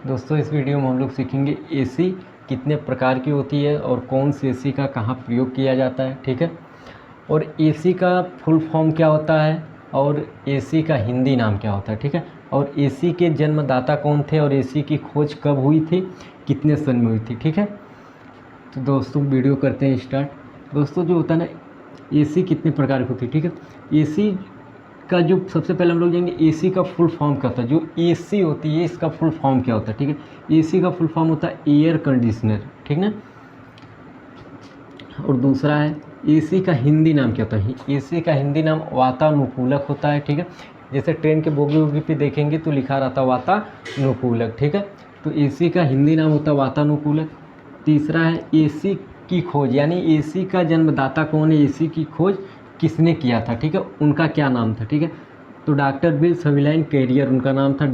दोस्तों इस वीडियो में हम लोग सीखेंगे एसी कितने प्रकार की होती है और कौन सी एसी का कहाँ प्रयोग किया जाता है, ठीक है। और एसी का फुल फॉर्म क्या होता है और एसी का हिंदी नाम क्या होता है, ठीक है। और एसी के जन्मदाता कौन थे और एसी की खोज कब हुई थी, कितने सन में हुई थी, ठीक है। तो दोस्तों वीडियो करते हैं स्टार्ट। दोस्तों जो होता है ना, एसी कितने प्रकार की होती है, ठीक है। एसी का जो सबसे पहले हम लोग जाएंगे एसी का फुल फॉर्म क्या होता है। जो एसी होती है इसका फुल फॉर्म क्या होता है, ठीक है। एसी का फुल फॉर्म होता है एयर कंडीशनर, ठीक ना। और दूसरा है एसी का हिंदी नाम क्या होता है। एसी का हिंदी नाम वातानुकूलक होता है, ठीक है। जैसे ट्रेन के बोगी वोगी पे देखेंगे तो लिखा रहता है वातानुकूलक, ठीक है। तो एसी का हिंदी नाम होता है वातानुकूलक। तीसरा है एसी की खोज, यानी एसी का जन्मदाता कौन है, एसी की खोज किसने किया था, ठीक है, उनका क्या नाम था, ठीक है। तो डॉक्टर विल्स हेवलाइन कैरियर उनका नाम था,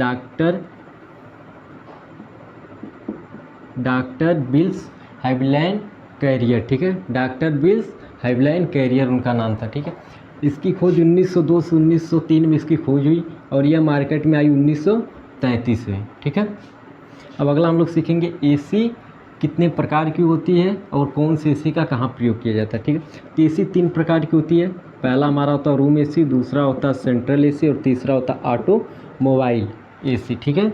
डॉक्टर विल्स हेवलाइन कैरियर, ठीक है। डॉक्टर विल्स हेवलाइन कैरियर उनका नाम था, ठीक है। इसकी खोज 1902 से 1903 में इसकी खोज हुई और यह मार्केट में आई 1933 में, ठीक है। अब अगला हम लोग सीखेंगे एसी कितने प्रकार की होती है और कौन से एसी का कहाँ प्रयोग किया जाता है, ठीक है। तो एसी 3 प्रकार की होती है। पहला हमारा होता है रूम एसी, दूसरा होता है सेंट्रल एसी और तीसरा होता है ऑटोमोबाइल एसी, ठीक है।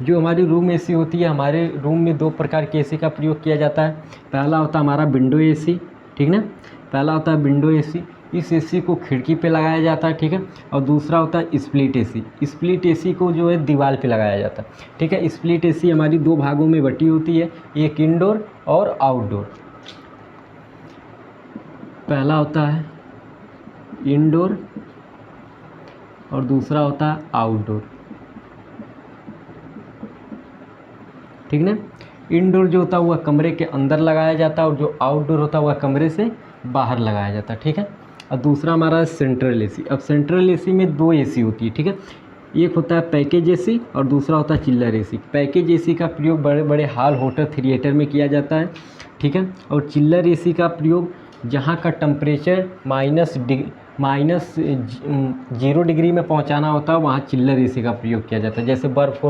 जो हमारी रूम एसी होती है, हमारे रूम में 2 प्रकार के एसी का प्रयोग किया जाता है। पहला होता है हमारा विंडो एसी, ठीक ना। पहला होता है विंडो एसी, इस एसी को खिड़की पे लगाया जाता है, ठीक है। और दूसरा होता है स्प्लिट एसी, स्प्लिट एसी को जो है दीवार पे लगाया जाता है, ठीक है। स्प्लिट एसी हमारी 2 भागों में बटी होती है, एक इंडोर और आउटडोर। पहला होता है इंडोर और दूसरा होता है आउटडोर, ठीक ना। इंडोर जो होता है वह कमरे के अंदर लगाया जाता है और जो आउटडोर होता है वह कमरे से बाहर लगाया जाता है, ठीक है। और दूसरा हमारा है सेंट्रल एसी। अब सेंट्रल एसी में 2 एसी होती है, ठीक है। एक होता है पैकेज एसी और दूसरा होता है चिल्लर एसी। पैकेज एसी का प्रयोग बड़े बड़े हॉल, होटल, थिएटर में किया जाता है, ठीक है। और चिल्लर एसी का प्रयोग जहाँ का टेम्परेचर माइनस 0 डिग्री में पहुँचाना होता है वहाँ चिल्लर एसी का प्रयोग किया जाता है। जैसे बर्फ़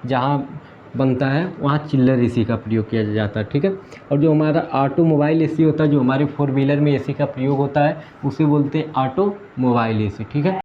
जहाँ बनता है वहाँ चिल्लर एसी का प्रयोग किया जाता है, ठीक है। और जो हमारा ऑटोमोबाइल एसी होता है, जो हमारे 4 व्हीलर में एसी का प्रयोग होता है, उसे बोलते हैं ऑटोमोबाइल एसी, ठीक है।